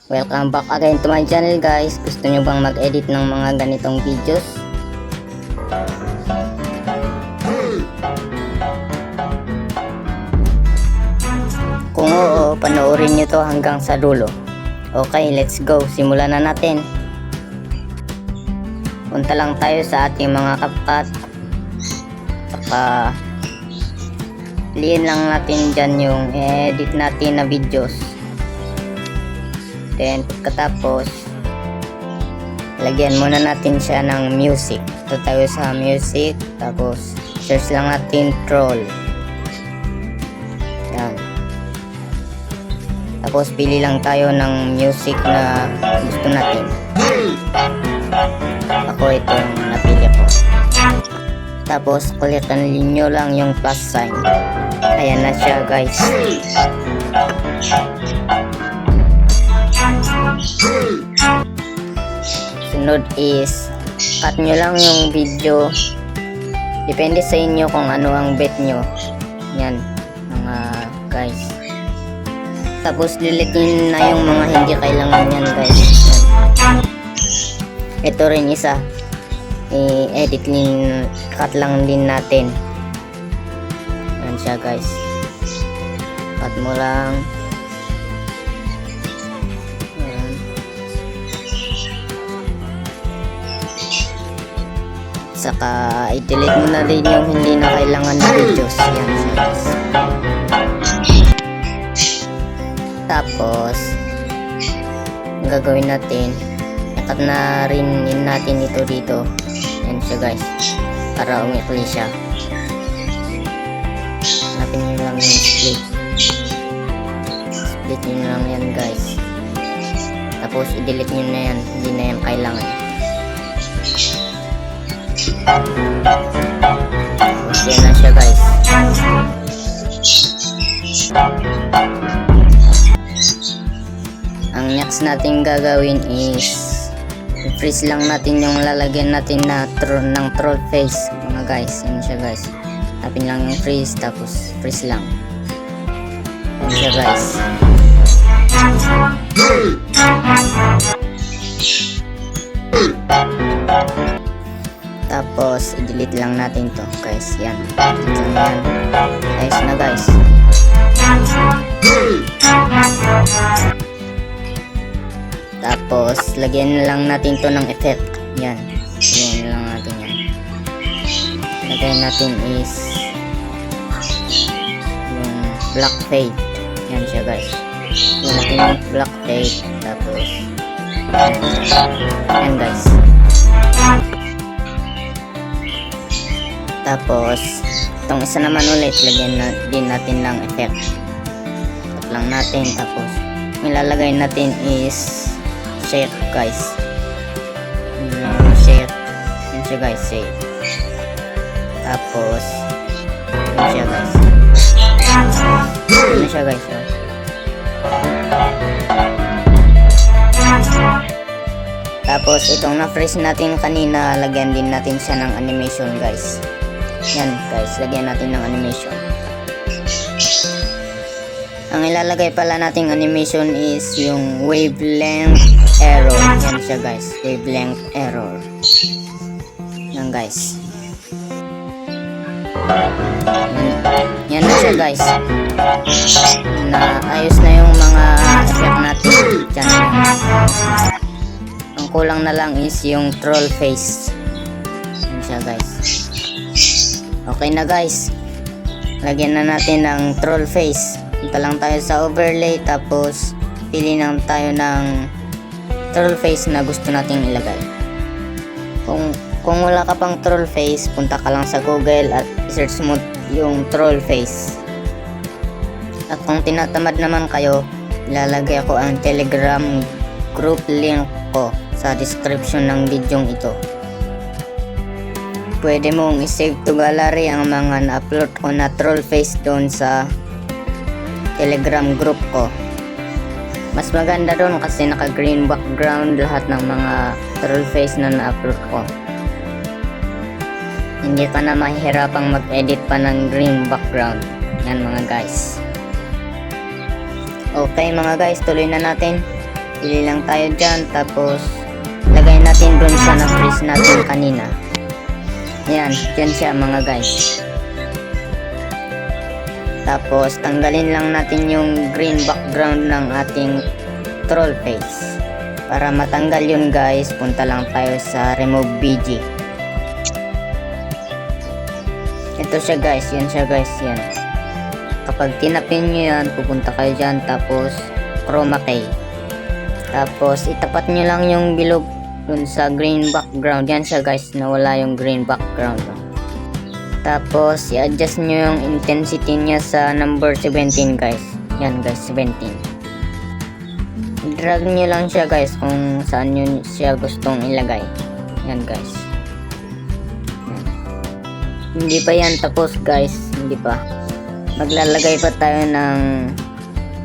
Welcome back again to my channel guys. Gusto nyo bang mag-edit ng mga ganitong videos? Kung oo, panoorin nyo to hanggang sa dulo. Okay, let's go. Simulan na natin. Punta lang tayo sa ating mga CapCut. Piliin lang natin dyan yung edit natin na videos. Then pagkatapos lagyan muna natin siya ng music. Ito tayo sa music, tapos search lang natin troll. Yan. Tapos pili lang tayo ng music na gusto natin. Ako itong napili ko. Tapos klikan nyo lang yung plus sign. Ayan na siya guys. Sunod is cut nyo lang yung video. Depende sa inyo kung ano ang bet nyo. Yan mga guys. Tapos delete nyo na yung mga hindi kailangan yan guys. Ito rin isa, i-edit din, cut lang din natin. Yan siya guys. Cut mo lang. Saka i-delete mo na rin yung hindi na kailangan na videos. Yan siya guys. Tapos ang gagawin natin, i-cut na rin natin ito dito. Yan siya guys, para umikli siya. Hanapin nyo lang yung split. Split nyo lang yan guys. Tapos i-delete nyo na yan, hindi na yan kailangan. Tapos yan na siya guys. Ang next natin gagawin is i-freeze lang natin yung lalagyan natin na ng troll face mga guys. Yan siya guys. Tapin lang yung freeze, tapos freeze lang. Yan siya guys. Tapos i-delete lang natin to guys. Yan. Yan. Ayos na guys. Tapos lagyan lang natin to ng effect. Yan. Lagyan lang natin yan. Lagyan natin is yung black fade. Yan siya guys. Lagyan natin yung black fade. Tapos yan guys. Tapos itong isa naman ulit, lagyan din natin ng effect. Tap lang natin. Tapos nilalagay natin is shake guys. Shake. Yan siya guys, shake. Tapos yan siya guys. Yan siya guys. Tapos itong na-freeze natin kanina, lagyan din natin siya ng animation guys. Yan guys, lagyan natin ng animation. Ang ilalagay pala nating animation is yung wavelength error. Yan siya guys, wavelength error. Yan guys. Yan na siya guys. Ayos na yung mga effect natin dyan. Ang kulang na lang is yung troll face. Yan siya guys. Okay na guys. Lagyan na natin ng troll face. Punta lang tayo sa overlay, tapos pili lang tayo ng troll face na gusto nating ilagay. Kung wala ka pang troll face, punta ka lang sa Google at search mo yung troll face. At kung tinatamad naman kayo, ilalagay ko ang Telegram group link ko sa description ng video ito. Pwede mong i-save to gallery ang mga na-upload ko na troll face doon sa Telegram group ko. Mas maganda doon kasi naka-green background lahat ng mga troll face na na-upload ko. Hindi ka na mahihirapang mag-edit pa ng green background. Yan mga guys. Okay mga guys, tuloy na natin. Pili lang tayo dyan, tapos lagay natin dun sa na-freeze natin kanina. Yan, dyan siya mga guys. Tapos tanggalin lang natin yung green background ng ating troll face. Para matanggal yun guys, punta lang tayo sa remove BG. Ito siya guys, yan siya guys, yan. Kapag tinapin nyo yan, pupunta kayo dyan, tapos chroma key. Tapos itapat nyo lang yung bilog dun sa green background. Yan siya guys, nawala yung green background. Tapos i-adjust nyo yung intensity niya sa number 17 guys. Yan guys, 17. Drag nyo lang siya guys kung saan nyo siya gustong ilagay. Yan guys. Yan. Hindi pa yan tapos guys, hindi pa. Maglalagay pa tayo ng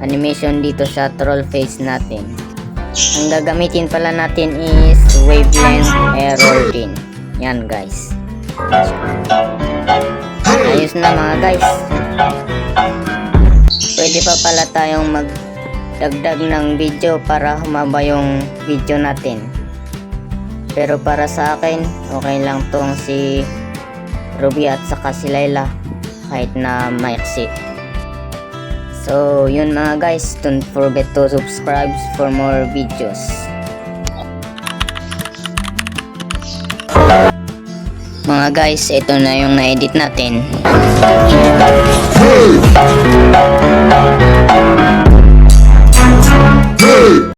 animation dito sa troll face natin. Ang gagamitin pala natin is wavelength error din. Yan guys. Ayos na mga guys. Pwede pa pala tayong magdagdag ng video para humaba yung video natin. Pero para sa akin, okay lang tong si Ruby at saka si Layla kahit na maiksi. So yun mga guys, don't forget to subscribe for more videos. Mga guys, ito na yung na-edit natin.